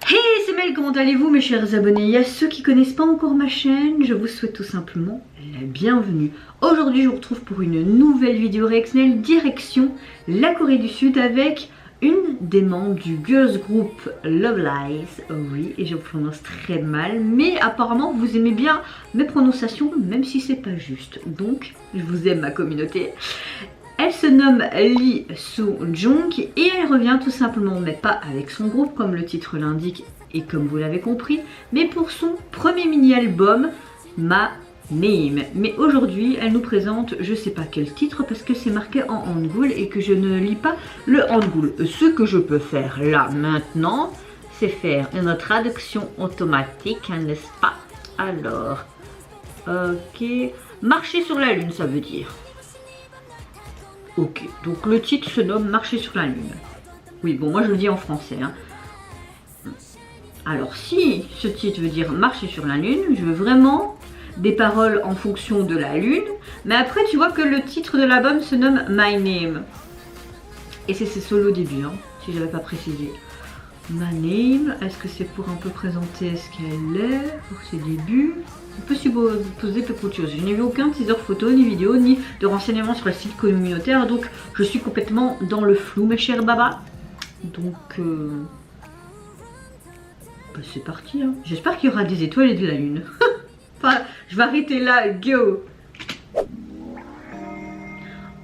Hey, c'est Mel, comment allez-vous mes chers abonnés? Et à ceux qui connaissent pas encore ma chaîne, je vous souhaite tout simplement la bienvenue. Aujourd'hui, je vous retrouve pour une nouvelle vidéo réactionnelle direction la Corée du Sud avec une des membres du girls group Lovelyz. Oui, et je prononce très mal, mais apparemment vous aimez bien mes prononciations, même si c'est pas juste. Donc, je vous aime ma communauté. Elle se nomme Lee Soo-jung et elle revient tout simplement, mais pas avec son groupe comme le titre l'indique et comme vous l'avez compris, mais pour son premier mini-album, Ma Name. Mais aujourd'hui, elle nous présente, je sais pas quel titre parce que c'est marqué en hangul et que je ne lis pas le hangul. Ce que je peux faire là maintenant, c'est faire une traduction automatique, n'est-ce pas? Alors, ok, marcher sur la lune, ça veut dire. Ok, donc le titre se nomme Marcher sur la lune. Oui, bon, moi je le dis en français. Hein. Alors, si ce titre veut dire Marcher sur la lune, je veux vraiment des paroles en fonction de la lune. Mais après, tu vois que le titre de l'album se nomme My Name. Et c'est ses solos au début, hein, si j'avais pas précisé. My Name, est-ce que c'est pour un peu présenter ce qu'elle est, pour ses débuts? On peut supposer beaucoup de choses. Je n'ai vu aucun teaser photo, ni vidéo, ni de renseignements sur le site communautaire. Donc je suis complètement dans le flou, mes chers babas. Donc bah, c'est parti. Hein. J'espère qu'il y aura des étoiles et de la lune. Enfin, je vais arrêter là, go.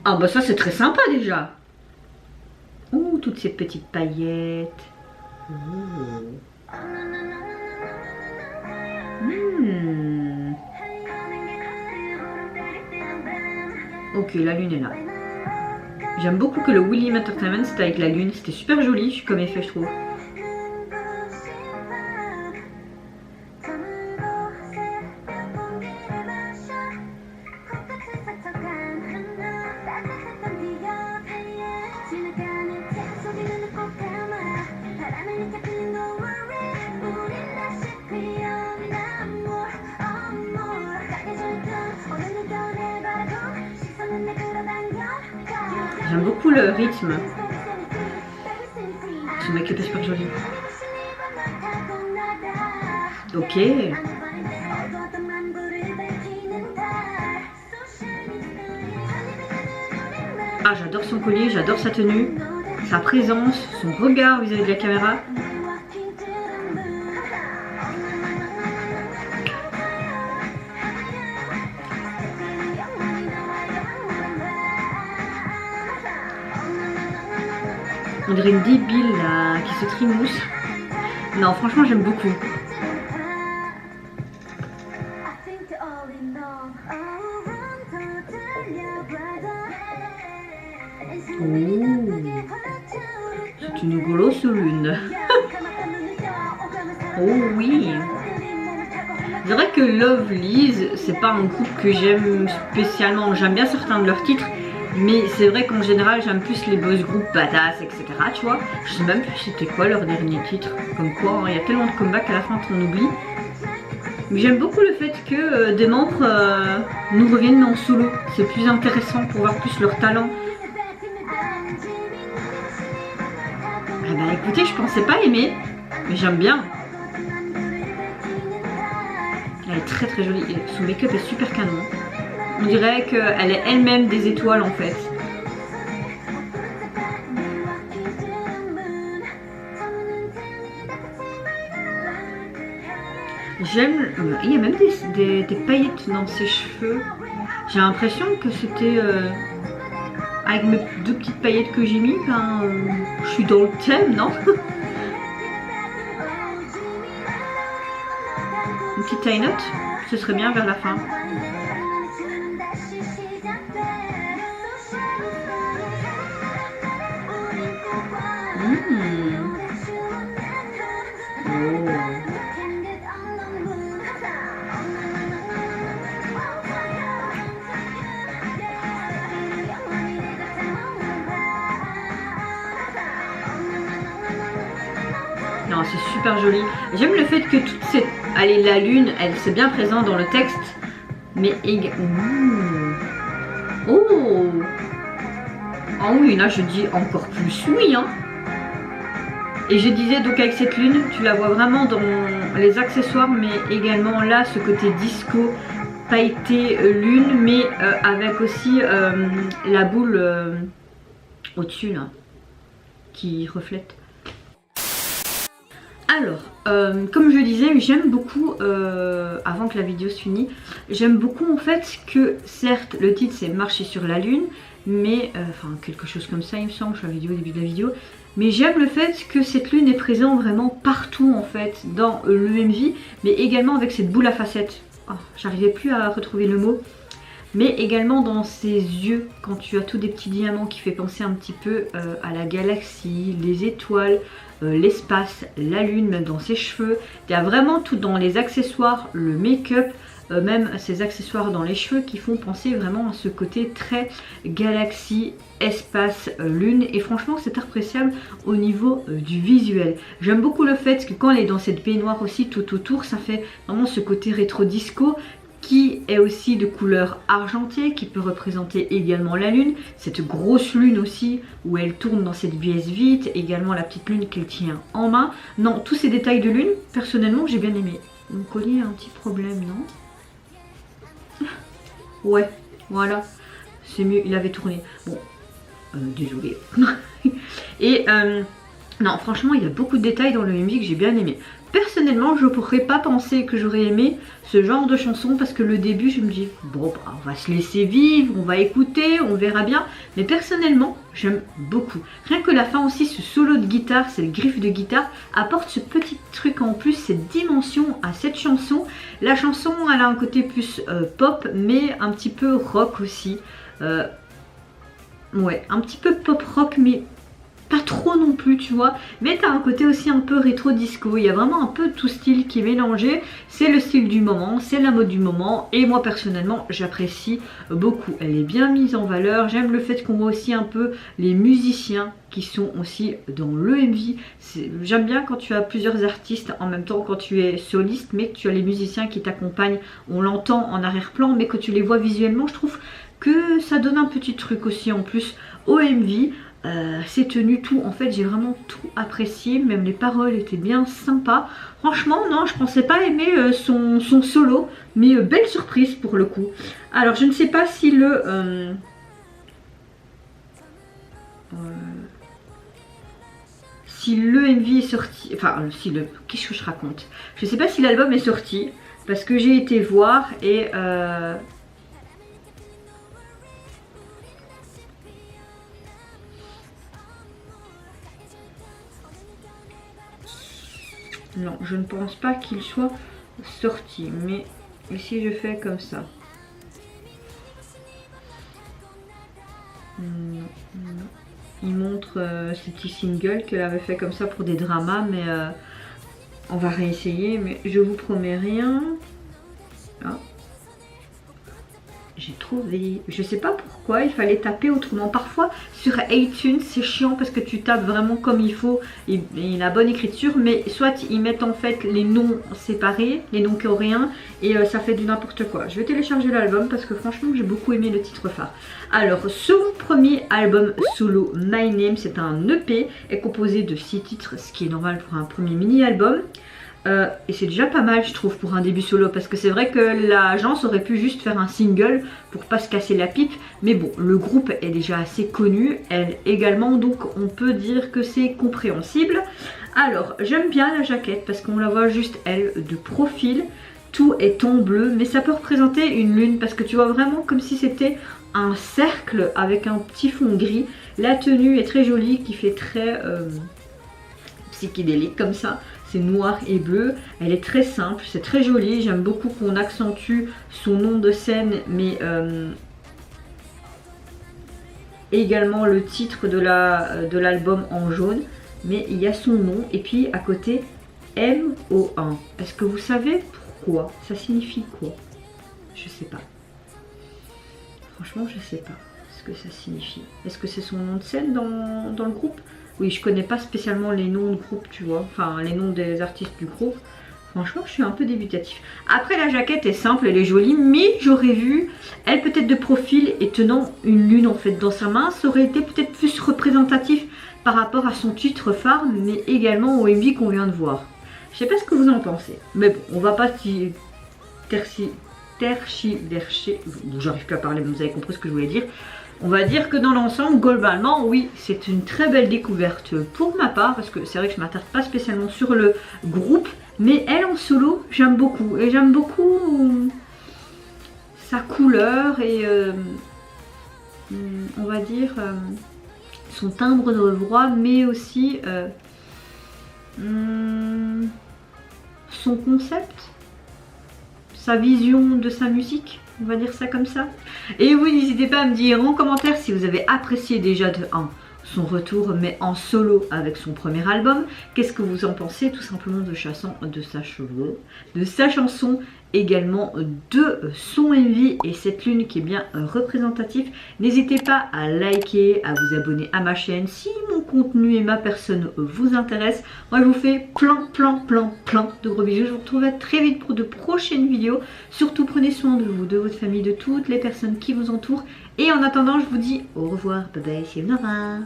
Ah bah ça c'est très sympa déjà. Ouh, toutes ces petites paillettes. Ouh. Ok, la lune est là. J'aime beaucoup que le William Entertainment c'était avec la lune, c'était super joli comme effet je trouve. J'aime beaucoup le rythme. Ce make-up est super joli. Ok. Ah, j'adore son collier, j'adore sa tenue, sa présence, son regard vis-à-vis de la caméra. On dirait une débile là, qui se trimousse. Non, franchement, j'aime beaucoup. Oh, c'est une grosse lune. Oh oui. C'est vrai que Lovelyz, c'est pas un groupe que j'aime spécialement. J'aime bien certains de leurs titres. Mais c'est vrai qu'en général j'aime plus les boys group badass etc tu vois. Je sais même plus c'était quoi leur dernier titre. Comme quoi hein, il y a tellement de comebacks à la fin qu'on oublie. Mais j'aime beaucoup le fait que des membres nous reviennent en solo. C'est plus intéressant pour voir plus leur talent. Eh ben écoutez, je pensais pas aimer. Mais j'aime bien. Elle est très très jolie. Et son make-up est super canon. On dirait qu'elle est elle-même des étoiles en fait. J'aime... Il y a même des paillettes dans ses cheveux. J'ai l'impression que c'était... avec mes deux petites paillettes que j'ai mis, ben, je suis dans le thème, non? Une petite tie knot, ce serait bien vers la fin. Non, c'est super joli. J'aime le fait que toute cette... Allez, la lune, elle c'est bien présente dans le texte. Mais... Oh. Ah oui, là je dis encore plus oui, hein. Et je disais donc avec cette lune, tu la vois vraiment dans les accessoires, mais également là ce côté disco, pailleté lune, mais avec aussi la boule au-dessus là, qui reflète. Alors, comme je disais, j'aime beaucoup, avant que la vidéo se finisse, j'aime beaucoup en fait que certes le titre c'est marcher sur la lune, mais enfin quelque chose comme ça il me semble, je suis à la vidéo au début de la vidéo, mais j'aime le fait que cette lune est présente vraiment partout en fait dans l'EMV, mais également avec cette boule à facettes. Oh, j'arrivais plus à retrouver le mot. Mais également dans ses yeux, quand tu as tous des petits diamants qui fait penser un petit peu à la galaxie, les étoiles, l'espace, la lune, même dans ses cheveux. Il y a vraiment tout dans les accessoires, le make-up, même ces accessoires dans les cheveux qui font penser vraiment à ce côté très galaxie, espace, lune. Et franchement c'est appréciable au niveau du visuel. J'aime beaucoup le fait que quand elle est dans cette baignoire aussi tout autour, ça fait vraiment ce côté rétro disco, qui est aussi de couleur argentée, qui peut représenter également la lune, cette grosse lune aussi où elle tourne dans cette pièce vide, également la petite lune qu'elle tient en main. Non, tous ces détails de lune, personnellement j'ai bien aimé. Mon collier a un petit problème, non? Ouais, voilà, c'est mieux, il avait tourné. Bon, désolé. Et non, franchement il y a beaucoup de détails dans le MV que j'ai bien aimé. Personnellement, je ne pourrais pas penser que j'aurais aimé ce genre de chanson parce que le début, je me dis, bon, bah, on va se laisser vivre, on va écouter, on verra bien. Mais personnellement, j'aime beaucoup. Rien que la fin aussi, ce solo de guitare, cette griffe de guitare, apporte ce petit truc en plus, cette dimension à cette chanson. La chanson, elle a un côté plus pop, mais un petit peu rock aussi. Ouais, un petit peu pop rock, mais pas trop non plus, tu vois, mais t'as un côté aussi un peu rétro disco. Il y a vraiment un peu tout style qui est mélangé. C'est le style du moment, c'est la mode du moment, et moi personnellement j'apprécie beaucoup. Elle est bien mise en valeur. J'aime le fait qu'on voit aussi un peu les musiciens qui sont aussi dans l'EMV. J'aime bien quand tu as plusieurs artistes en même temps, quand tu es soliste, mais que tu as les musiciens qui t'accompagnent. On l'entend en arrière-plan, mais que tu les vois visuellement, je trouve que ça donne un petit truc aussi en plus au MV. Ses tenues, tout, en fait j'ai vraiment tout apprécié, même les paroles étaient bien sympas. Franchement non, je pensais pas aimer son solo, mais belle surprise pour le coup. Alors je ne sais pas si le MV est sorti, enfin si le, qu'est-ce que je raconte, je sais pas si l'album est sorti parce que j'ai été voir et non, je ne pense pas qu'il soit sorti, mais si je fais comme ça. Non, non. Il montre ces petits singles qu'elle avait fait comme ça pour des dramas, mais on va réessayer, mais je vous promets rien. Ah. J'ai trouvé, je sais pas pourquoi il fallait taper autrement. Parfois sur iTunes c'est chiant parce que tu tapes vraiment comme il faut et la bonne écriture, mais soit ils mettent en fait les noms séparés, les noms coréens, et ça fait du n'importe quoi. Je vais télécharger l'album parce que franchement j'ai beaucoup aimé le titre phare. Alors son premier album solo My Name, c'est un EP, est composé de 6 titres, ce qui est normal pour un premier mini album. Et c'est déjà pas mal je trouve pour un début solo, parce que c'est vrai que l'agence aurait pu juste faire un single pour pas se casser la pipe, mais bon, le groupe est déjà assez connu, elle également, donc on peut dire que c'est compréhensible. Alors j'aime bien la jaquette parce qu'on la voit juste elle de profil, tout est en bleu, mais ça peut représenter une lune parce que tu vois vraiment comme si c'était un cercle avec un petit fond gris. La tenue est très jolie, qui fait très psychédélique comme ça. C'est noir et bleu, elle est très simple, c'est très joli. J'aime beaucoup qu'on accentue son nom de scène, mais également le titre de l'album en jaune. Mais il y a son nom et puis à côté MO1. Est-ce que vous savez pourquoi? Ça signifie quoi? Je sais pas. Franchement je sais pas ce que ça signifie. Est-ce que c'est son nom de scène dans le groupe? Oui, je connais pas spécialement les noms de groupe, tu vois, enfin les noms des artistes du groupe. Franchement, je suis un peu débutatif. Après, la jaquette est simple, elle est jolie, mais j'aurais vu elle peut-être de profil et tenant une lune en fait dans sa main. Ça aurait été peut-être plus représentatif par rapport à son titre phare, mais également au MV qu'on vient de voir. Je sais pas ce que vous en pensez, mais bon, on va pas tergiverser. Bon, j'arrive plus à parler, mais vous avez compris ce que je voulais dire. On va dire que dans l'ensemble, globalement, oui, c'est une très belle découverte pour ma part, parce que c'est vrai que je ne m'attarde pas spécialement sur le groupe, mais elle en solo, j'aime beaucoup. Et j'aime beaucoup sa couleur et on va dire son timbre de voix, mais aussi son concept, sa vision de sa musique, on va dire ça comme ça. Et oui, n'hésitez pas à me dire en commentaire si vous avez apprécié déjà de 1 son retour, mais en solo avec son premier album. Qu'est-ce que vous en pensez tout simplement de sa chanson, également de son MV et cette lune qui est bien représentatif. N'hésitez pas à liker, à vous abonner à ma chaîne si mon contenu et ma personne vous intéressent. Moi je vous fais plein de gros bisous. Je vous retrouve très vite pour de prochaines vidéos. Surtout prenez soin de vous, de votre famille, de toutes les personnes qui vous entourent. Et en attendant, je vous dis au revoir, bye bye, c'est Nora.